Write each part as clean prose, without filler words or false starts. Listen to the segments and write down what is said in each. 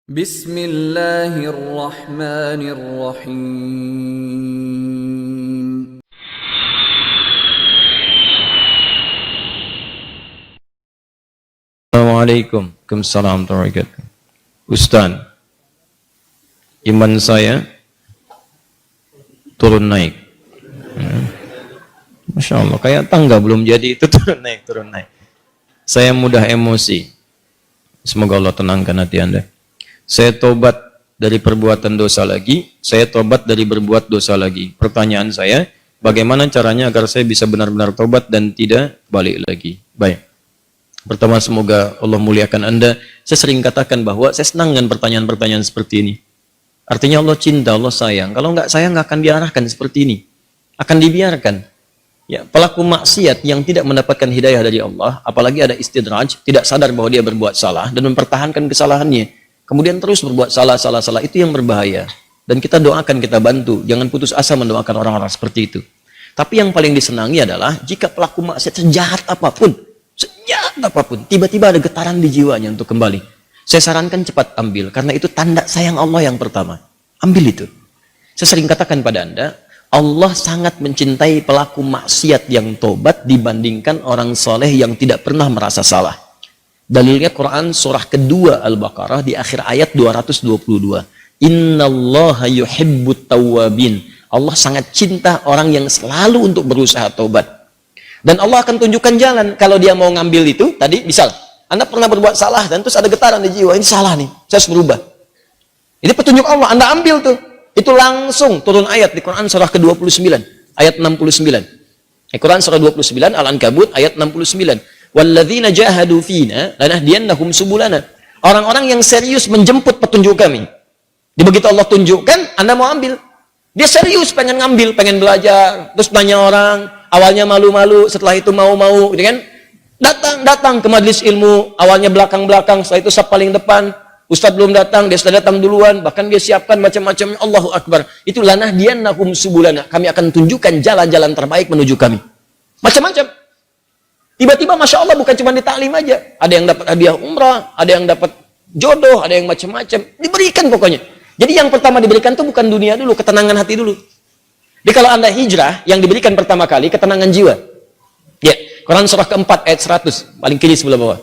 Bismillahirrahmanirrahim. Assalamualaikum warahmatullahi wabarakatuh. Ustaz, iman saya turun naik. Masya Allah, kayak tangga belum jadi itu turun naik. Saya mudah emosi. Semoga Allah tenangkan hati Anda. Saya tobat dari perbuatan dosa lagi, saya tobat dari berbuat dosa lagi. Pertanyaan saya, bagaimana caranya agar saya bisa benar-benar tobat dan tidak balik lagi? Baik. Pertama, semoga Allah muliakan Anda. Saya sering katakan bahwa saya senang dengan pertanyaan-pertanyaan seperti ini. Artinya Allah cinta, Allah sayang. Kalau nggak sayang, nggak akan diarahkan seperti ini. Akan dibiarkan. Ya, pelaku maksiat yang tidak mendapatkan hidayah dari Allah, apalagi ada istidraj, tidak sadar bahwa dia berbuat salah dan mempertahankan kesalahannya. Kemudian terus berbuat salah, itu yang berbahaya. Dan kita doakan, kita bantu. Jangan putus asa mendoakan orang-orang seperti itu. Tapi yang paling disenangi adalah jika pelaku maksiat sejahat apapun, tiba-tiba ada getaran di jiwanya untuk kembali. Saya sarankan cepat ambil, karena itu tanda sayang Allah yang pertama. Ambil itu. Saya sering katakan pada Anda, Allah sangat mencintai pelaku maksiat yang tobat dibandingkan orang soleh yang tidak pernah merasa salah. Dalilnya Quran surah kedua Al-Baqarah di akhir ayat 222. Innallaha yuhibbut tawwabin. Allah sangat cinta orang yang selalu untuk berusaha tobat. Dan Allah akan tunjukkan jalan kalau dia mau ngambil itu. Tadi misal Anda pernah berbuat salah dan terus ada getaran di jiwa, ini salah nih, saya harus berubah. Ini petunjuk Allah, Anda ambil tuh. Itu langsung turun ayat di Quran surah ke-29 ayat 69. Quran surah 29 Al-Ankabut ayat 69. Walladzina jahadu fina lanahdiyannahum subulana. Orang-orang yang serius menjemput petunjuk kami. Begitu Allah tunjukkan, Anda mau ambil. Dia serius pengen ngambil, pengen belajar, terus tanya orang, awalnya malu-malu, setelah itu mau-mau, gitu kan? Datang ke majelis ilmu, awalnya belakang-belakang, setelah itu saf paling depan. Ustadz belum datang, dia sudah datang duluan, bahkan dia siapkan macam-macam. Allahu Akbar. Itu lanahdiyannahum subulana. Kami akan tunjukkan jalan-jalan terbaik menuju kami. Macam-macam. Tiba-tiba Masya Allah bukan cuma di taklim aja. Ada yang dapat hadiah umrah, ada yang dapat jodoh, ada yang macam-macam. Diberikan pokoknya. Jadi yang pertama diberikan itu bukan dunia dulu, ketenangan hati dulu. Jadi kalau Anda hijrah, yang diberikan pertama kali ketenangan jiwa. Ya, Quran surah keempat ayat 100, paling kiri sebelah bawah.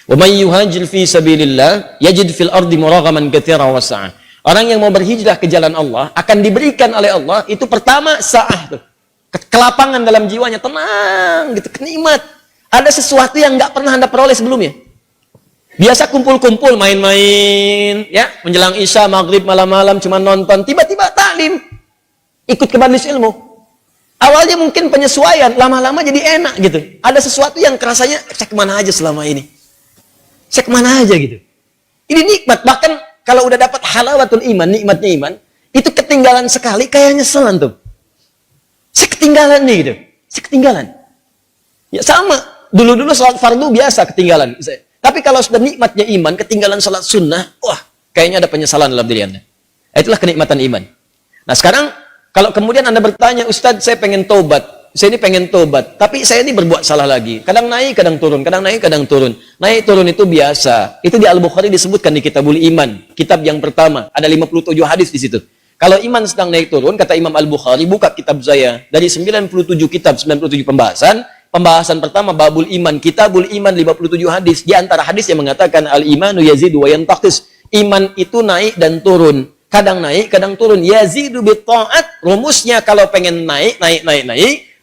Wa may yuhajir fi sabilillah yajid fil ardi muraghaman katsiran wa sa'ah. Orang yang mau berhijrah ke jalan Allah akan diberikan oleh Allah itu pertama sa'ah tuh. Kelapangan dalam jiwanya, tenang gitu, kenikmat. Ada sesuatu yang nggak pernah Anda peroleh sebelumnya. Biasa kumpul-kumpul, main-main, ya, menjelang isya, maghrib, malam-malam, cuma nonton. Tiba-tiba taklim, ikut ke majelis ilmu. Awalnya mungkin penyesuaian, lama-lama jadi enak gitu. Ada sesuatu yang kerasanya, saya kemana aja selama ini? Saya kemana aja gitu. Ini nikmat. Bahkan kalau udah dapat halawatul iman, nikmatnya iman, itu ketinggalan sekali, kayak nyeselan tuh. Saya ketinggalan nih gitu. Saya ketinggalan. Ya sama. Dulu-dulu salat fardu biasa ketinggalan. Tapi kalau sudah nikmatnya iman, ketinggalan salat sunnah, wah, kayaknya ada penyesalan dalam diri Anda. Itulah kenikmatan iman. Nah sekarang, kalau kemudian Anda bertanya, Ustadz saya pengen tobat, saya ini pengen tobat, tapi saya ini berbuat salah lagi. Kadang naik, kadang turun, kadang naik, kadang turun. Naik, turun itu biasa. Itu di Al-Bukhari disebutkan di Kitabul Iman. Kitab yang pertama, ada 57 hadis di situ. Kalau iman sedang naik turun, kata Imam Al-Bukhari, buka kitab saya. Dari 97 kitab, 97 pembahasan pertama babul iman, kitabul iman 57 hadis. Di antara hadis yang mengatakan al-imanu yazidu wa yantaqis. Iman itu naik dan turun. Kadang naik, kadang turun. Yazidu bit ta'at. Rumusnya kalau pengen naik,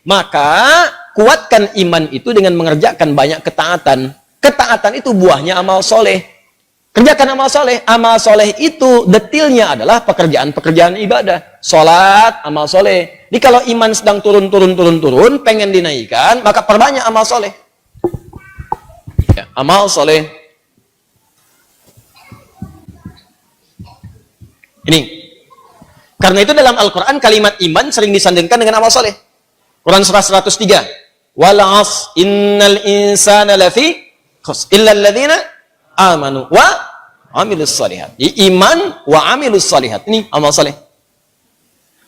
maka kuatkan iman itu dengan mengerjakan banyak ketaatan. Ketaatan itu buahnya amal soleh. Kerjakan amal soleh. Amal soleh itu detailnya adalah pekerjaan-pekerjaan ibadah. Sholat, amal soleh. Jadi kalau iman sedang turun, pengen dinaikkan, maka perbanyak amal soleh. Ya, amal soleh. Ini. Karena itu dalam Al-Quran kalimat iman sering disandingkan dengan amal soleh. Quran surah 103. Wal'as innal insana lafi khusr illa alladhina amanu wa amilus salihat. Iman wa amilus salihat. Ini amal soleh.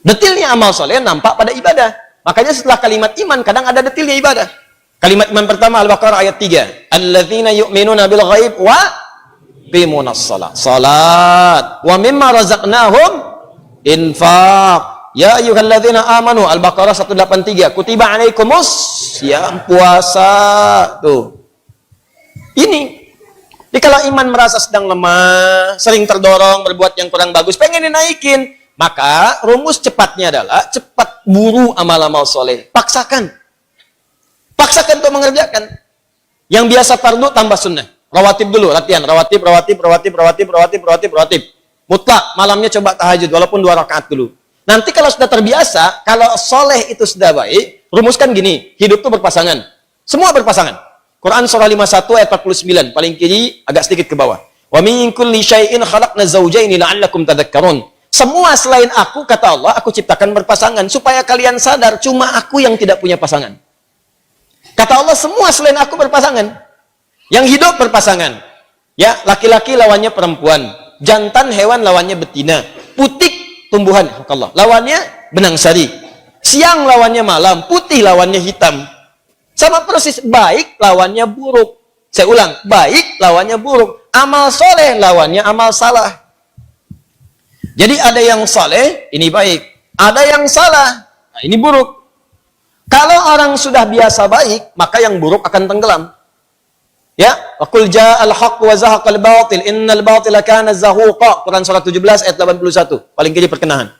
Detilnya amal soleh nampak pada ibadah. Makanya setelah kalimat iman kadang ada detilnya ibadah. Kalimat iman pertama Al-Baqarah ayat 3. Alladzina yu'minuna bil ghaib wa yuqimunas shalah. Salat. Wa mimma razaqnahum infaq. Ya ayyuhalladzina amanu. Al-Baqarah 183. Kutiba alaikumus siyam, puasa. Tuh. Ini. Jadi kalau iman merasa sedang lemah, sering terdorong berbuat yang kurang bagus, pengen dinaikin, maka rumus cepatnya adalah cepat buru amal-amal soleh. Paksakan. Paksakan untuk mengerjakan. Yang biasa fardu tambah sunnah. Rawatib dulu, latihan. Rawatib. Mutlak, malamnya coba tahajud, walaupun 2 rakaat dulu. Nanti kalau sudah terbiasa, kalau soleh itu sudah baik, rumuskan gini, hidup itu berpasangan. Semua berpasangan. Quran surah 51 ayat 49, paling kiri agak sedikit ke bawah. Wa min kulli syai'in khalaqna zawjaini la'allakum tadhakkarun. Semua selain aku, kata Allah, aku ciptakan berpasangan supaya kalian sadar cuma aku yang tidak punya pasangan. Kata Allah, semua selain aku berpasangan. Yang hidup berpasangan. Ya, laki-laki lawannya perempuan, jantan hewan lawannya betina, putik tumbuhan, Allah, lawannya benang sari. Siang lawannya malam, putih lawannya hitam. Sama persis, baik lawannya buruk. Saya ulang, baik lawannya buruk. Amal soleh lawannya amal salah. Jadi ada yang soleh, ini baik. Ada yang salah, nah ini buruk. Kalau orang sudah biasa baik, maka yang buruk akan tenggelam. Ya, waqul ja'al haqq wa zahaqal batil, innal batila kana zahuqa. Quran surah 17 ayat 81. Paling kiri perkenahan.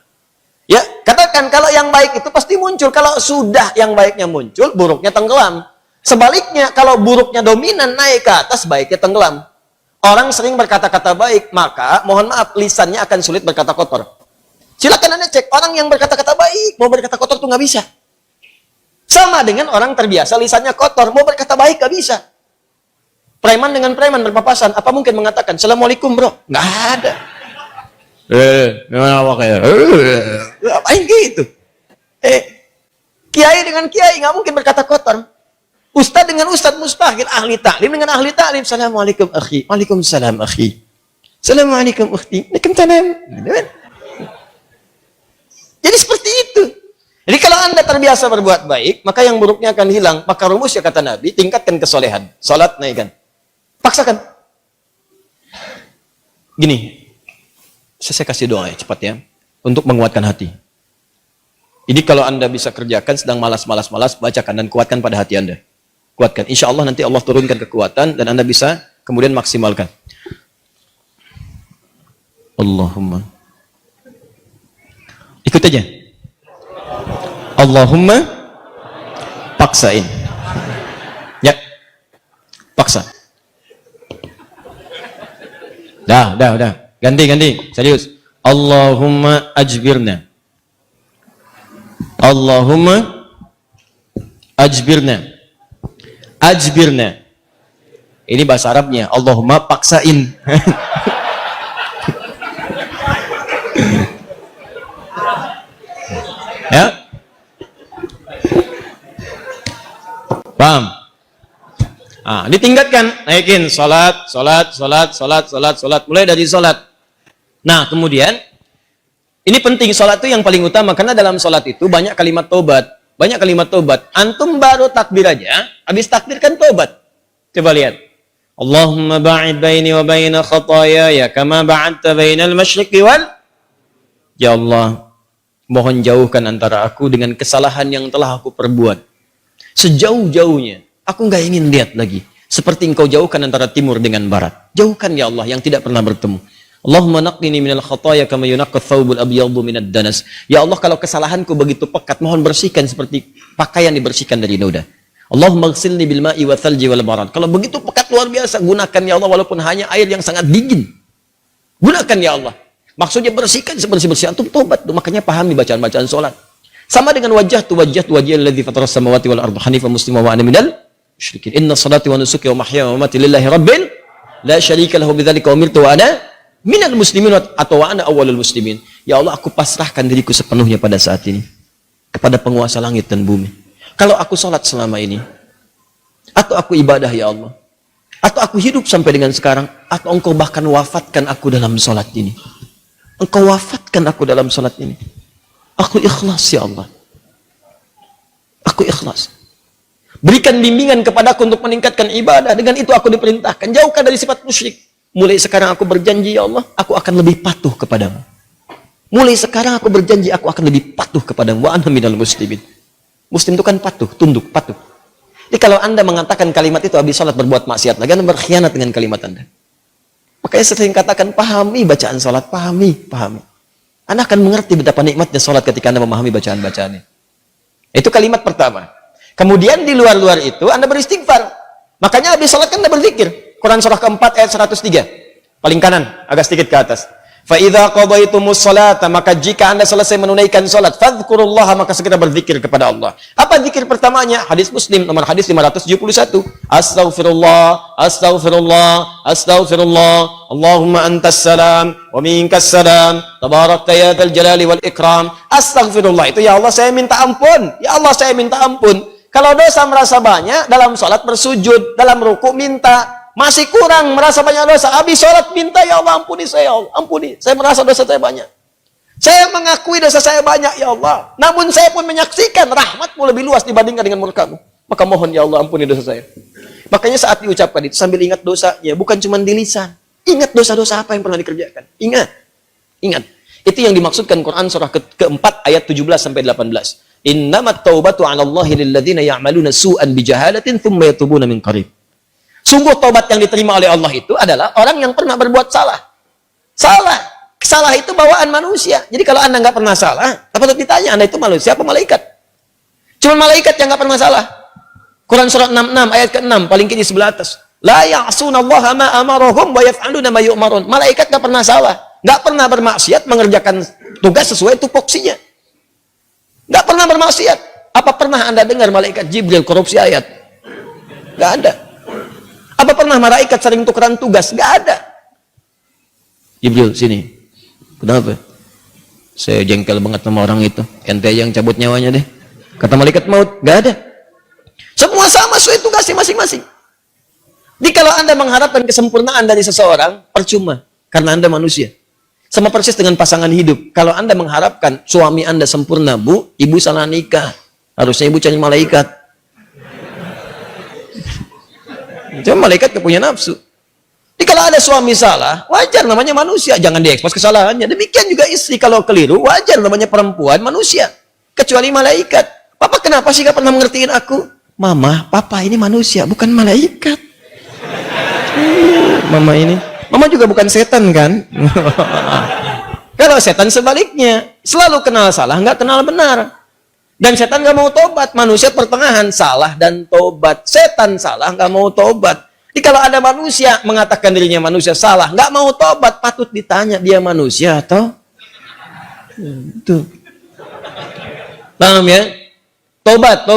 Ya, katakan kalau yang baik itu pasti muncul. Kalau sudah yang baiknya muncul, buruknya tenggelam. Sebaliknya, kalau buruknya dominan naik ke atas, baiknya tenggelam. Orang sering berkata-kata baik, maka mohon maaf, lisannya akan sulit berkata kotor. Silakan Anda cek, orang yang berkata-kata baik, mau berkata kotor itu nggak bisa. Sama dengan orang terbiasa lisannya kotor, mau berkata baik nggak bisa. Preman dengan preman berpapasan, apa mungkin mengatakan, Assalamualaikum bro? Nggak ada. Gimana kayak? Apain gitu? Kiai dengan kiai nggak mungkin berkata kotor. Ustadz dengan ustadz mustahil, ahli taklim dengan ahli taklim. Assalamualaikum akhi. Waalaikumsalam akhi. Assalamualaikum ukhti. Waalaikumsalam. Jadi seperti itu. Jadi kalau Anda terbiasa berbuat baik, maka yang buruknya akan hilang. Maka rumusnya kata Nabi, tingkatkan kesolehan. Salat naikkan. Paksakan. Gini. Saya kasih doa ya, cepat ya. Untuk menguatkan hati. Jadi kalau Anda bisa kerjakan, sedang malas, bacakan dan kuatkan pada hati Anda. Kuatkan. Insya Allah nanti Allah turunkan kekuatan dan Anda bisa kemudian maksimalkan. Allahumma. Ikut aja. Allahumma paksain. Ya. Paksa. Dah. Ganti. Serius. Allahumma ajbirna. Allahumma ajbirna. Ajbirna. Ini bahasa Arabnya. Allahumma paksain. Ya? Paham? Ditingkatkan, naikin salat. Mulai dari salat. Nah, kemudian ini penting, salat itu yang paling utama karena dalam salat itu banyak kalimat tobat. Antum baru takbir aja, habis takbir kan tobat. Coba lihat. Allahumma ba'id baini wa baina khataayaya kama ba'adta bainal masyriqi wal. Ya Allah, mohon jauhkan antara aku dengan kesalahan yang telah aku perbuat. Sejauh-jauhnya. Aku nggak ingin lihat lagi. Seperti engkau jauhkan antara timur dengan barat. Jauhkan ya Allah yang tidak pernah bertemu. Allahumma naqqini minal khataaya kama yunaqqa thawbul abyadu minad danas. Ya Allah, kalau kesalahanku begitu pekat, mohon bersihkan seperti pakaian dibersihkan dari noda. Allahumma ighsilni bil ma'i wa thalji wal barad. Kalau begitu pekat luar biasa, gunakan ya Allah walaupun hanya air yang sangat dingin. Gunakan ya Allah. Maksudnya bersihkan sebersih-bersih. Antum tobat. Makanya pahami bacaan-bacaan salat. Sama dengan wajhatu wajhiyal ladzi fatara samawati wal arda hanifan muslima wa ana minal musyrikin. Inna salati wa nusuki wa mahyaya wa mamati lillahi rabbil la syarika lahu bidzalika umirtu wa ana minal muslimin atau wa ana awwalul muslimin. Ya Allah, aku pasrahkan diriku sepenuhnya pada saat ini kepada penguasa langit dan bumi. Kalau aku salat selama ini, atau aku ibadah ya Allah, atau aku hidup sampai dengan sekarang, atau engkau bahkan wafatkan aku dalam salat ini. Engkau wafatkan aku dalam salat ini. Aku ikhlas ya Allah. Aku ikhlas. Berikan bimbingan kepadaku untuk meningkatkan ibadah. Dengan itu aku diperintahkan. Jauhkan dari sifat musyrik. mulai sekarang aku berjanji ya Allah, aku akan lebih patuh kepadamu. Mulai sekarang aku berjanji aku akan lebih patuh kepadamu. Wa ana minal muslimin. Muslim itu kan patuh, tunduk, patuh. Jadi kalau Anda mengatakan kalimat itu habis salat berbuat maksiat lagi, Anda berkhianat dengan kalimat Anda. Makanya sering katakan pahami bacaan salat, pahami. Anda akan mengerti betapa nikmatnya salat ketika Anda memahami bacaan-bacaannya. Itu kalimat pertama. Kemudian di luar-luar itu Anda beristighfar. Makanya habis salat kan Anda berzikir. Quran surah keempat ayat 103. Paling kanan, agak sedikit ke atas. Fa idza qadaitumus sholata, maka jika Anda selesai menunaikan salat, fadhkurullaha, maka segera berzikir kepada Allah. Apa zikir pertamanya? Hadis Muslim nomor hadis 571. Astaghfirullah, astaghfirullah, astaghfirullah. Allahumma antas salam wa minkas salam. Tabarakta ya dzal jalali wal ikram. Astaghfirullah itu ya Allah saya minta ampun. Ya Allah saya minta ampun. Kalau dosa merasa banyak dalam salat bersujud, dalam ruku minta. Masih kurang, merasa banyak dosa. Habis sholat minta, ya Allah ampuni saya, ya Allah. Ampuni, saya merasa dosa saya banyak. Saya mengakui dosa saya banyak, ya Allah. Namun saya pun menyaksikan rahmatmu lebih luas dibandingkan dengan murkamu. Maka mohon, ya Allah ampuni dosa saya. Makanya saat diucapkan itu sambil ingat dosanya, bukan cuma di lisan. Ingat dosa-dosa apa yang pernah dikerjakan. Ingat. Itu yang dimaksudkan Quran surah keempat ayat 17-18. Innamat taubatu 'ala Allahi lilladzina ya'maluna su'an bijahalatin thumma yatubuna min qarib. Sungguh taubat yang diterima oleh Allah itu adalah orang yang pernah berbuat salah. Salah itu bawaan manusia. Jadi kalau Anda nggak pernah salah, patut ditanya Anda itu manusia apa malaikat? Cuma malaikat yang nggak pernah salah. Quran surah 66 ayat ke-6 paling kiri sebelah atas. La ya'sunallaha ma amarahum wa yaf'aluna ma yu'marun. Malaikat nggak pernah salah, nggak pernah bermaksiat, mengerjakan tugas sesuai tupoksinya. Nggak pernah bermaksiat. Apa pernah Anda dengar malaikat Jibril korupsi ayat? Nggak ada. Apa pernah malaikat sering tukeran tugas? Nggak ada. Jibril, sini. Kenapa? Saya jengkel banget sama orang itu. Ente yang cabut nyawanya deh. Kata malaikat maut, nggak ada. Semua sama sesuai tugasnya masing-masing. Jadi kalau Anda mengharapkan kesempurnaan dari seseorang, percuma. Karena Anda manusia. Sama persis dengan pasangan hidup. Kalau Anda mengharapkan suami Anda sempurna, Bu, ibu salah nikah. Harusnya ibu cari malaikat. Cuma malaikat gak punya nafsu. Jadi kalau ada suami salah, wajar namanya manusia. Jangan diekspos kesalahannya. Demikian juga istri kalau keliru, wajar namanya perempuan manusia. Kecuali malaikat. Papa kenapa sih gak pernah mengertiin aku? Mama, papa ini manusia, bukan malaikat. Mama juga bukan setan kan? Kalau setan sebaliknya. Selalu kenal salah, gak kenal benar. Dan setan nggak mau tobat. Manusia pertengahan salah dan tobat. Setan salah nggak mau tobat. Jadi kalau ada manusia mengatakan dirinya manusia salah, nggak mau tobat, patut ditanya dia manusia atau itu. Paham ya? Tobat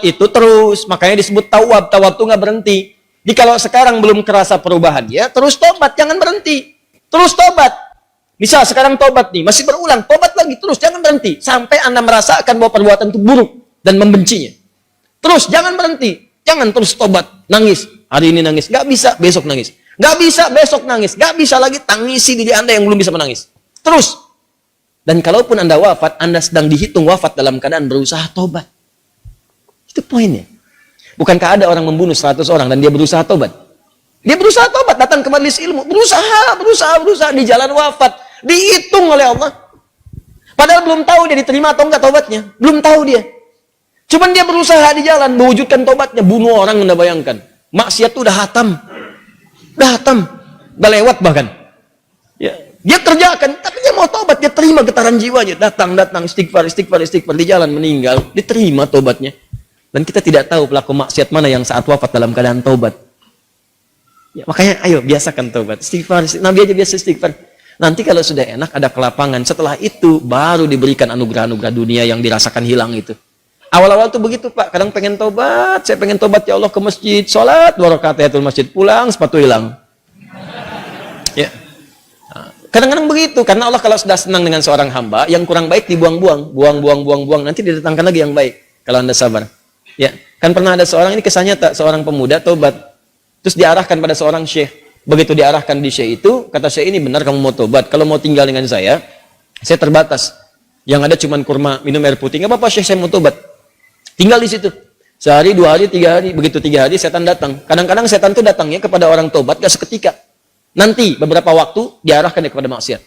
itu terus. Makanya disebut tawab. Tawab itu nggak berhenti. Jadi kalau sekarang belum kerasa perubahan dia, terus tobat, jangan berhenti. Terus tobat. Misal sekarang tobat nih, masih berulang, tobat lagi terus, jangan berhenti. Sampai Anda merasakan bahwa perbuatan itu buruk dan membencinya. Terus, jangan berhenti. Jangan terus tobat, nangis. Hari ini nangis, nggak bisa, besok nangis. Nggak bisa, besok nangis. Nggak bisa lagi, tangisi diri Anda yang belum bisa menangis. Terus. Dan kalaupun Anda wafat, Anda sedang dihitung wafat dalam keadaan berusaha tobat. Itu poinnya. Bukankah ada orang membunuh 100 orang dan dia berusaha tobat? Dia berusaha tobat, datang ke majelis ilmu. Berusaha di jalan wafat. Dihitung oleh Allah. Padahal belum tahu dia diterima atau enggak tobatnya. Belum tahu dia. Cuman dia berusaha di jalan mewujudkan tobatnya. Bunuh orang, Anda bayangkan. Maksiat itu udah hatam. Udah lewat bahkan. Ya. Dia kerjakan, tapi dia mau tobat. Dia terima getaran jiwanya. Datang, istighfar. Di jalan meninggal. Diterima tobatnya. Dan kita tidak tahu pelaku maksiat mana yang saat wafat dalam keadaan tobat. Ya, makanya ayo biasakan tobat. Istighfar. Nabi aja biasa istighfar. Nanti kalau sudah enak ada kelapangan. Setelah itu baru diberikan anugerah-anugerah dunia yang dirasakan hilang itu. Awal-awal tuh begitu Pak. Kadang pengen tobat. Saya pengen tobat ya Allah ke masjid. Sholat 2 rakaat tahiyatul masjid. Pulang sepatu hilang. Ya. Kadang-kadang begitu. Karena Allah kalau sudah senang dengan seorang hamba. Yang kurang baik dibuang-buang. Buang. Nanti didatangkan lagi yang baik. Kalau Anda sabar. Ya. Kan pernah ada seorang ini kisah nyata. Seorang pemuda tobat. Terus diarahkan pada seorang syekh. Begitu diarahkan di syekh itu, kata syekh ini benar kamu mau tobat. Kalau mau tinggal dengan saya terbatas. Yang ada cuma kurma, minum air putih. Nggak apa-apa syekh, saya mau tobat. Tinggal di situ. Sehari, 2 hari, 3 hari. Begitu 3 hari, setan datang. Kadang-kadang setan itu datangnya kepada orang tobat, gak seketika. Nanti beberapa waktu diarahkan dia kepada maksiat.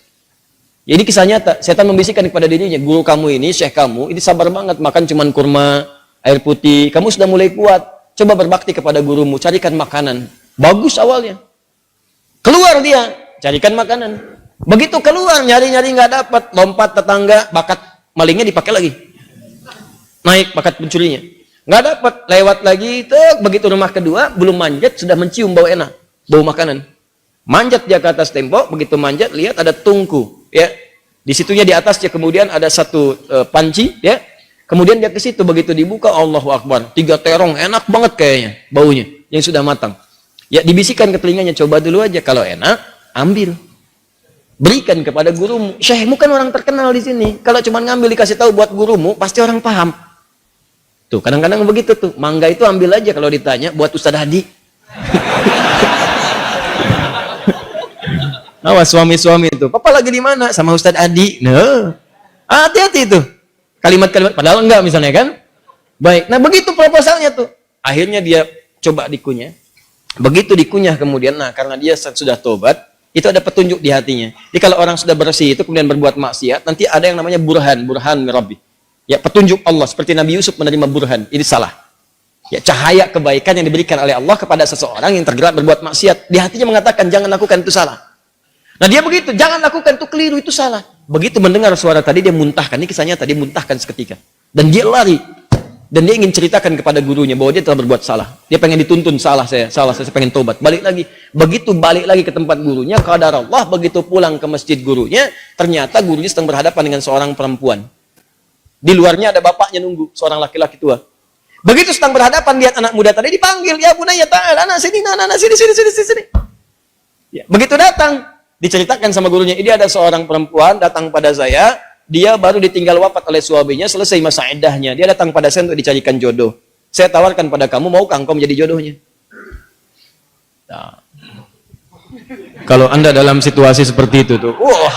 Jadi kisah nyata, setan membisikkan kepada dirinya, guru kamu ini, syekh kamu, ini sabar banget, makan cuman kurma, air putih, kamu sudah mulai kuat, coba berbakti kepada gurumu, carikan makanan. Bagus awalnya. Keluar dia, carikan makanan. Begitu keluar, nyari-nyari nggak dapat, lompat tetangga, bakat malingnya dipakai lagi. Naik bakat pencurinya. Nggak dapat, lewat lagi, begitu rumah kedua, belum manjat, sudah mencium bau enak, bau makanan. Manjat dia ke atas tembok, begitu manjat lihat ada tungku, ya. Di situnya di atasnya kemudian ada satu panci, ya. Kemudian dia ke situ, begitu dibuka, Allahu Akbar, 3 terong, enak banget kayaknya baunya yang sudah matang. Ya, dibisikkan ke telinganya, coba dulu aja, kalau enak ambil. Berikan kepada gurumu. Syekhmu kan orang terkenal di sini. Kalau cuma ngambil dikasih tahu buat gurumu, pasti orang paham. Tuh, kadang-kadang begitu tuh. Mangga itu ambil aja kalau ditanya buat Ustaz Hadi. Awas suami-suami itu. Papa lagi di mana? Sama Ustadz Adi. Nah, hati-hati itu. Kalimat-kalimat padahal enggak misalnya kan? Baik. Nah, begitu proposalnya tuh. Akhirnya dia coba dikunyah. Begitu dikunyah kemudian, nah karena dia sudah tobat, itu ada petunjuk di hatinya. Jadi kalau orang sudah bersih itu kemudian berbuat maksiat, nanti ada yang namanya burhan mirabbi. Ya, petunjuk Allah seperti Nabi Yusuf menerima burhan. Ini salah. Ya, cahaya kebaikan yang diberikan oleh Allah kepada seseorang yang tergerak berbuat maksiat. Di hatinya mengatakan jangan lakukan itu salah. Nah dia begitu, jangan lakukan itu keliru, itu salah. Begitu mendengar suara tadi dia muntahkan, ini kisahnya tadi muntahkan seketika. Dan dia lari. Dan dia ingin ceritakan kepada gurunya bahwa dia telah berbuat salah. Dia pengen dituntun, salah saya pengen tobat. Balik lagi. Begitu balik lagi ke tempat gurunya, qadar Allah, begitu pulang ke masjid gurunya, ternyata gurunya sedang berhadapan dengan seorang perempuan. Di luarnya ada bapaknya nunggu, seorang laki-laki tua. Begitu sedang berhadapan, lihat anak muda tadi dipanggil, ya bunaya ta'ala, anak sini, sini. Ya, begitu datang, diceritakan sama gurunya, ini ada seorang perempuan datang pada saya, dia baru ditinggal wafat oleh suaminya, selesai masa iddahnya, dia datang pada saya untuk dicarikan jodoh. Saya tawarkan pada kamu, maukah engkau menjadi jodohnya? Nah, kalau Anda dalam situasi seperti itu tuh, wah,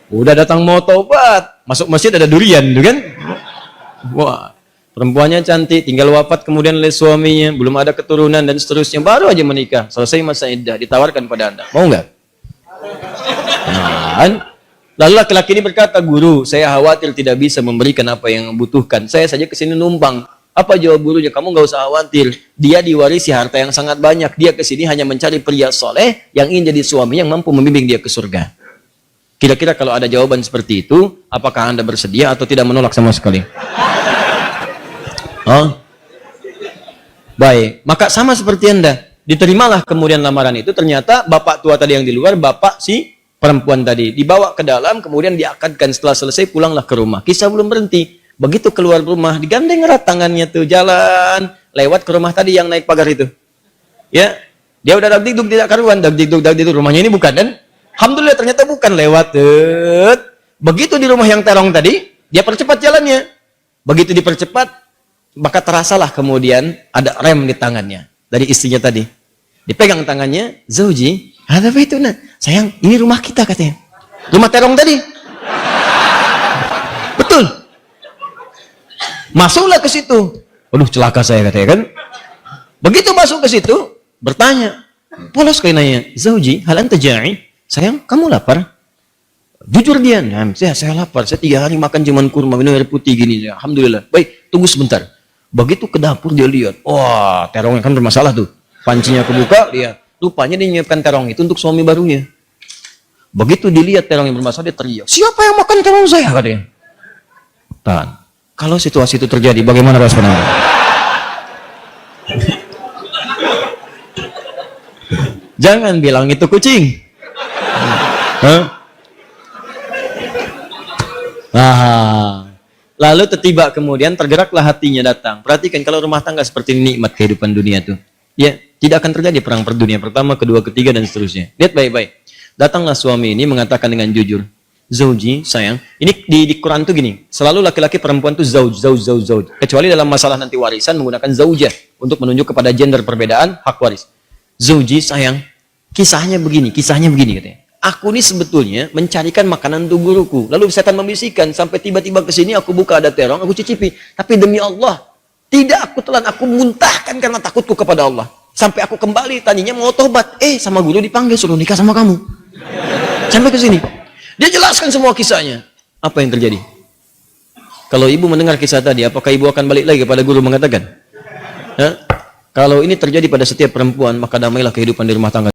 udah datang mau tobat, masuk masjid ada durian tuh kan? Wah, perempuannya cantik, tinggal wafat kemudian oleh suaminya, belum ada keturunan dan seterusnya, baru aja menikah, selesai masa iddah, ditawarkan pada Anda. Mau nggak? Nah, lalu laki-laki ini berkata, guru, saya khawatir tidak bisa memberikan apa yang membutuhkan. Saya saja kesini numpang. Apa jawab gurunya? Kamu nggak usah khawatir. Dia diwarisi harta yang sangat banyak. Dia kesini hanya mencari pria soleh yang ingin jadi suami yang mampu membimbing dia ke surga. Kira-kira kalau ada jawaban seperti itu, apakah Anda bersedia atau tidak menolak sama sekali? Oh, baik. Maka sama seperti Anda. Diterimalah kemudian lamaran itu. Ternyata bapak tua tadi yang di luar, bapak si perempuan tadi. Dibawa ke dalam, kemudian diakadkan. Setelah selesai, pulanglah ke rumah. Kisah belum berhenti. Begitu keluar rumah, digandeng erat tangannya tuh, jalan. Lewat ke rumah tadi yang naik pagar itu. Ya, dia udah dagdikduk tidak karuan. Dagdikduk, rumahnya ini bukan kan? Alhamdulillah ternyata bukan, lewat. Begitu di rumah yang terong tadi, dia percepat jalannya. Begitu dipercepat, maka terasalah kemudian ada rem di tangannya dari istrinya tadi. Dipegang tangannya, Zauji, ada apa itu? Nah, sayang, ini rumah kita katanya. Rumah terong tadi. Betul. Masuklah ke situ. Aduh, celaka saya katanya kan. Begitu masuk ke situ, bertanya. Polos kayak nanya, Zauji, hal anta ja'i? Sayang, kamu lapar? Jujur dia, nah, saya lapar. Saya 3 hari makan cuman kurma, minum air putih gini. Alhamdulillah. Baik, tunggu sebentar. Begitu ke dapur dia lihat, wah, terongnya kan bermasalah tuh. Pancinya kebuka, dia rupanya dia menyiapkan terong itu untuk suami barunya. Begitu dilihat terong yang bermasalah, dia teriak, siapa yang makan terong saya? Katanya. Tahan. Kalau situasi itu terjadi, bagaimana respon Anda? Jangan bilang itu kucing. Nah, lalu tiba kemudian tergeraklah hatinya datang. Perhatikan kalau rumah tangga seperti ini, nikmat kehidupan dunia tuh. Ya, tidak akan terjadi perang per dunia pertama, kedua, ketiga dan seterusnya. Lihat baik-baik. Datanglah suami ini mengatakan dengan jujur, Zauji, sayang. Ini di Quran tuh gini, selalu laki-laki perempuan tuh zauj. Kecuali dalam masalah nanti warisan menggunakan zaujah untuk menunjuk kepada gender perbedaan hak waris. Zauji, sayang. Kisahnya begini katanya. Aku ini sebetulnya mencarikan makanan untuk guruku. Lalu setan membisikkan sampai tiba-tiba ke sini aku buka ada terong, aku cicipi. Tapi demi Allah, tidak aku telan, aku muntahkan karena takutku kepada Allah. Sampai aku kembali, tadinya mau tobat. Sama guru dipanggil, suruh nikah sama kamu. Sampai ke sini. Dia jelaskan semua kisahnya. Apa yang terjadi? Kalau ibu mendengar kisah tadi, apakah ibu akan balik lagi kepada guru mengatakan? Kalau ini terjadi pada setiap perempuan, maka damailah kehidupan di rumah tangga.